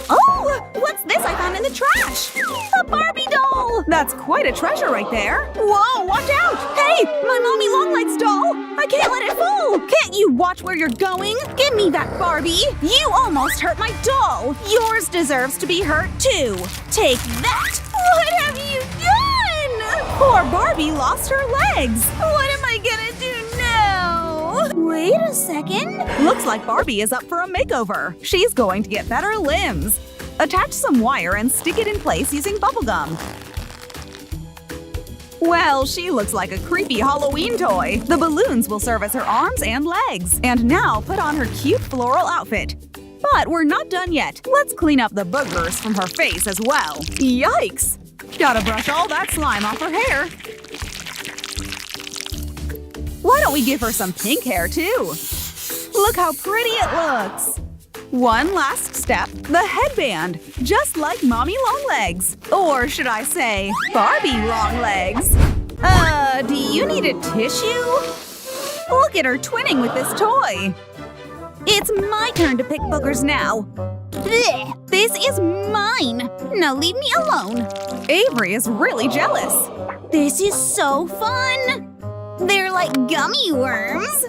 Oh! What's this I found in the trash? A Barbie doll! That's quite a treasure right there. Whoa, watch out! Hey, my mommy longlegs doll! I can't let it fall! Can't you watch where you're going? Give me that Barbie! You almost hurt my doll! Yours deserves to be hurt too! Take that! What have you done? Poor Barbie lost her legs! What am I gonna do now? Wait a second. Looks like Barbie is up for a makeover. She's going to get better limbs. Attach some wire and stick it in place using bubblegum. Well, she looks like a creepy Halloween toy. The balloons will serve as her arms and legs. And now put on her cute floral outfit. But we're not done yet. Let's clean up the boogers from her face as well. Yikes! Gotta brush all that slime off her hair. Why don't we give her some pink hair too? Look how pretty it looks! One last step, the headband, just like Mommy Longlegs. Or should I say, Barbie Longlegs. Do you need a tissue? Look at her twinning with this toy. It's my turn to pick boogers now. Blech, this is mine. Now leave me alone. Avery is really jealous. This is so fun. They're like gummy worms.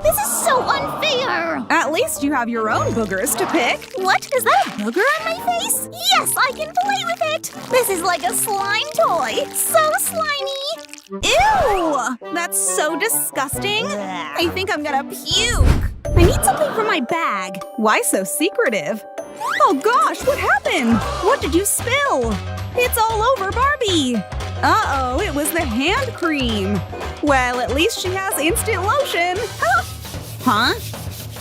This is so unfair! At least you have your own boogers to pick. What? Is that a booger on my face? Yes, I can play with it! This is like a slime toy! So slimy! Ew! That's so disgusting! I think I'm gonna puke! I need something from my bag. Why so secretive? Oh gosh, what happened? What did you spill? It's all over Barbie! Uh-oh, it was the hand cream. Well, at least she has instant lotion. Huh?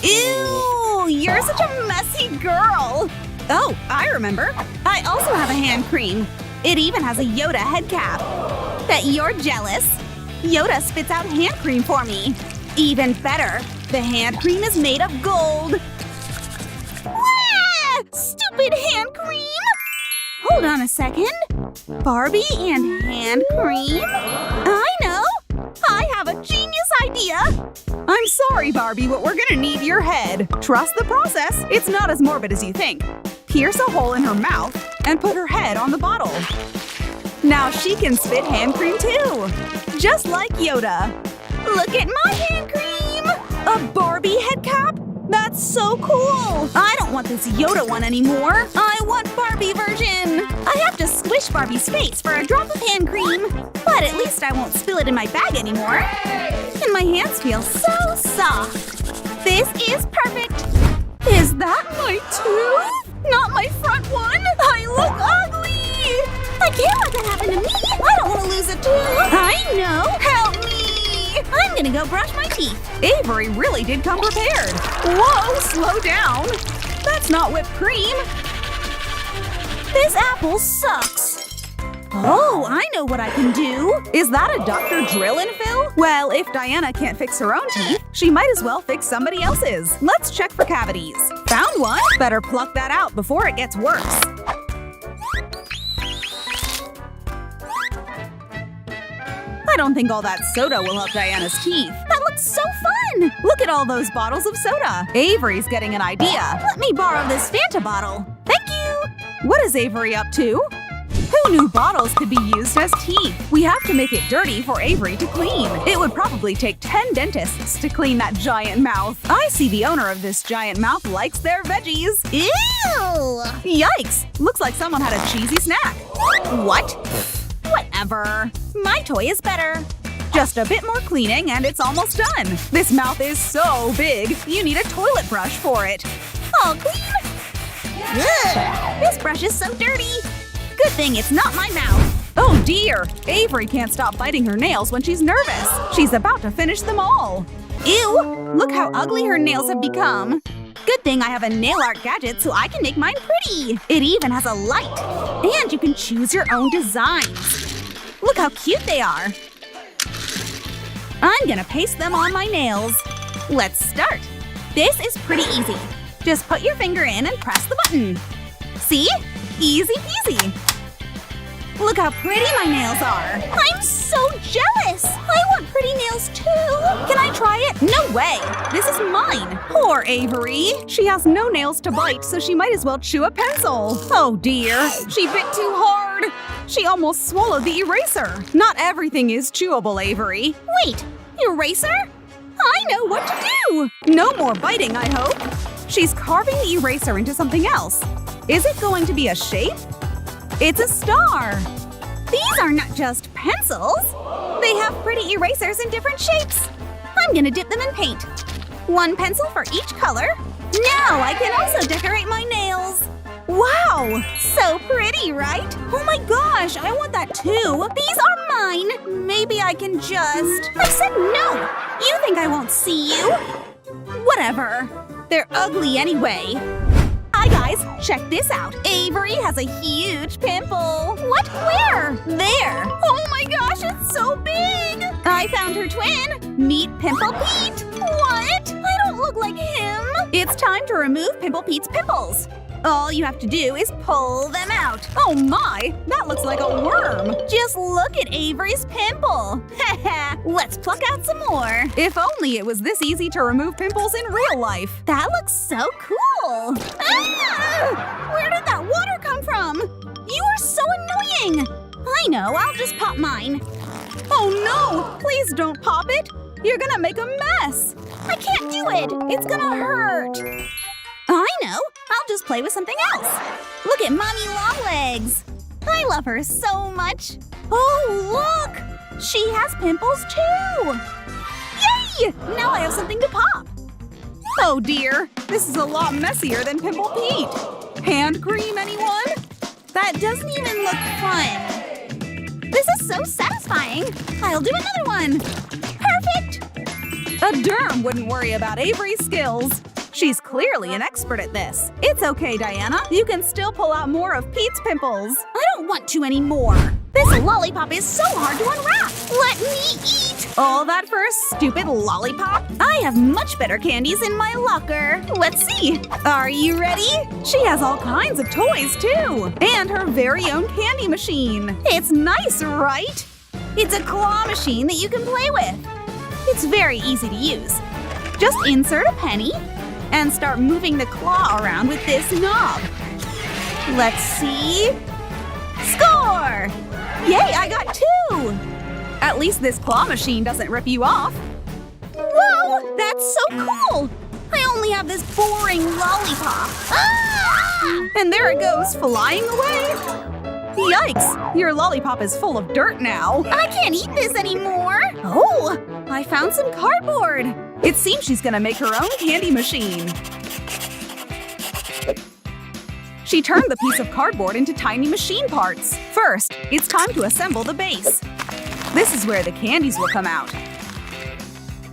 Ew! You're such a messy girl! Oh, I remember. I also have a hand cream. It even has a Yoda head cap. Bet you're jealous. Yoda spits out hand cream for me. Even better, the hand cream is made of gold. Wah! Stupid hand cream! Hold on a second. Barbie and hand cream? I know! I have a genius idea! I'm sorry, Barbie, but we're gonna need your head. Trust the process. It's not as morbid as you think. Pierce a hole in her mouth and put her head on the bottle. Now she can spit hand cream too. Just like Yoda. Look at my hand cream! A Barbie head cap? That's so cool! I don't want this Yoda one anymore. I want Barbie version! I have to squish Barbie's face for a drop of hand cream. But at least I won't spill it in my bag anymore. And my hands feel so soft. This is perfect. Is that my tooth? Not my front one? I look ugly! I can't let that happen to me! I don't want to lose a tooth! I know! Help me! I'm gonna go brush my teeth. Avery really did come prepared. Whoa, slow down. That's not whipped cream. This apple sucks. Oh, I know what I can do. Is that a Dr. Drill and Fill? Well, if Diana can't fix her own teeth, she might as well fix somebody else's. Let's check for cavities. Found one? Better pluck that out before it gets worse. I don't think all that soda will help Diana's teeth. That looks so fun! Look at all those bottles of soda. Avery's getting an idea. Let me borrow this Fanta bottle. Thank you! What is Avery up to? Who knew bottles could be used as teeth? We have to make it dirty for Avery to clean. It would probably take 10 dentists to clean that giant mouth. I see the owner of this giant mouth likes their veggies. Ew! Yikes! Looks like someone had a cheesy snack. What? Whatever. My toy is better. Just a bit more cleaning and it's almost done. This mouth is so big, you need a toilet brush for it. All clean? Ugh, this brush is so dirty. Good thing it's not my mouth. Oh dear, Avery can't stop biting her nails when she's nervous. She's about to finish them all. Ew, look how ugly her nails have become. Good thing I have a nail art gadget so I can make mine pretty. It even has a light. And you can choose your own designs. Look how cute they are. I'm gonna paste them on my nails. Let's start. This is pretty easy. Just put your finger in and press the button. See? Easy peasy. Look how pretty my nails are. I'm so jealous. I want pretty nails too. Can I try it? No way. This is mine. Poor Avery. She has no nails to bite, so she might as well chew a pencil. Oh dear. She bit too hard. She almost swallowed the eraser. Not everything is chewable, Avery. Wait, eraser? I know what to do. No more biting, I hope. She's carving the eraser into something else. Is it going to be a shape? It's a star! These are not just pencils! They have pretty erasers in different shapes! I'm gonna dip them in paint. One pencil for each color. Now I can also decorate my nails! Wow! So pretty, right? Oh my gosh, I want that too! These are mine! Maybe I can just… I said no! You think I won't see you? Whatever. They're ugly anyway. Hi guys, check this out. Avery has a huge pimple. What? Where? There. Oh my gosh, it's so big. I found her twin. Meet Pimple Pete. What? I don't look like him. It's time to remove Pimple Pete's pimples. All you have to do is pull them out. Oh my, that looks like a worm. Just look at Avery's pimple. Haha, let's pluck out some more. If only it was this easy to remove pimples in real life. That looks so cool. Ah! Where did that water come from? You are so annoying. I know, I'll just pop mine. Oh no, please don't pop it. You're gonna make a mess. I can't do it. It's gonna hurt. I know. I'll just play with something else. Look at Mommy Longlegs. I love her so much. Oh, look! She has pimples too. Yay! Now I have something to pop. Oh dear, this is a lot messier than Pimple Pete. Hand cream, anyone? That doesn't even look fun. This is so satisfying. I'll do another one. Perfect! A derm wouldn't worry about Avery's skills. She's clearly an expert at this. It's okay, Diana. You can still pull out more of Pete's pimples. I don't want to anymore. This lollipop is so hard to unwrap. Let me eat. All that for a stupid lollipop? I have much better candies in my locker. Let's see. Are you ready? She has all kinds of toys, too. And her very own candy machine. It's nice, right? It's a claw machine that you can play with. It's very easy to use. Just insert a penny and start moving the claw around with this knob. Let's see. Score! Yay, I got 2! At least this claw machine doesn't rip you off. Whoa, that's so cool! I only have this boring lollipop. Ah! And there it goes, flying away. Yikes, your lollipop is full of dirt now. I can't eat this anymore. Oh, I found some cardboard. It seems she's gonna make her own candy machine. She turned the piece of cardboard into tiny machine parts. First, it's time to assemble the base. This is where the candies will come out.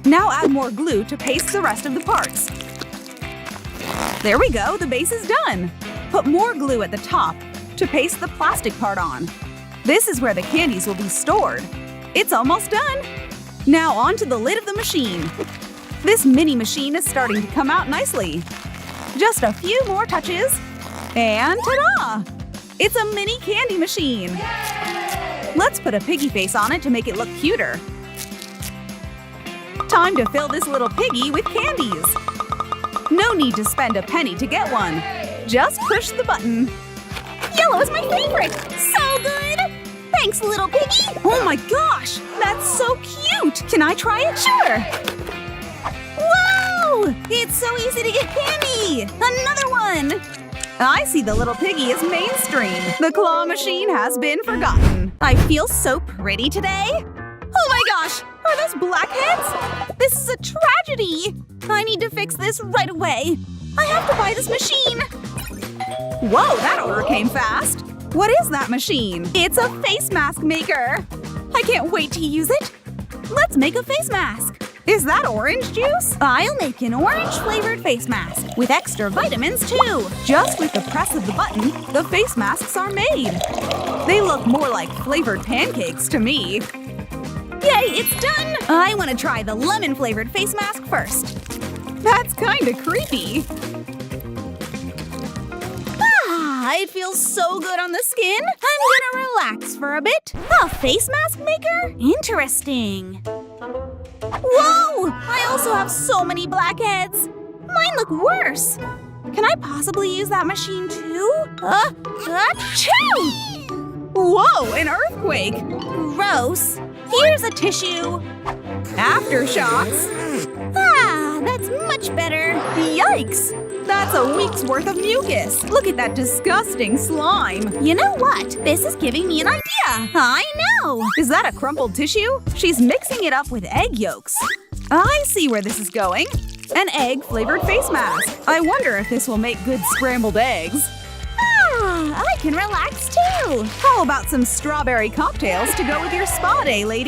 Now add more glue to paste the rest of the parts. There we go, the base is done. Put more glue at the top to paste the plastic part on. This is where the candies will be stored. It's almost done. Now onto the lid of the machine. This mini machine is starting to come out nicely. Just a few more touches, and ta-da! It's a mini candy machine. Let's put a piggy face on it to make it look cuter. Time to fill this little piggy with candies. No need to spend a penny to get one. Just push the button. Yellow is my favorite! So good! Thanks, little piggy! Oh my gosh! That's so cute! Can I try it? Sure! Whoa! It's so easy to get candy! Another one! I see the little piggy is mainstream. The claw machine has been forgotten. I feel so pretty today. Oh my gosh! Are those blackheads? This is a tragedy! I need to fix this right away. I have to buy this machine. Whoa, that order came fast. What is that machine? It's a face mask maker. I can't wait to use it. Let's make a face mask. Is that orange juice? I'll make an orange-flavored face mask with extra vitamins, too. Just with the press of the button, the face masks are made. They look more like flavored pancakes to me. Yay, it's done! I want to try the lemon-flavored face mask first. That's kinda creepy. Ah! It feels so good on the skin. I'm gonna relax for a bit. A face mask maker? Interesting. Whoa! I also have so many blackheads. Mine look worse. Can I possibly use that machine too? Achoo! Whoa, an earthquake! Gross. Here's a tissue. Aftershocks. That's much better. Yikes! That's a week's worth of mucus. Look at that disgusting slime. You know what? This is giving me an idea. I know. Is that a crumpled tissue? She's mixing it up with egg yolks. I see where this is going. An egg-flavored face mask. I wonder if this will make good scrambled eggs. I can relax too. How about some strawberry cocktails to go with your spa day, lady?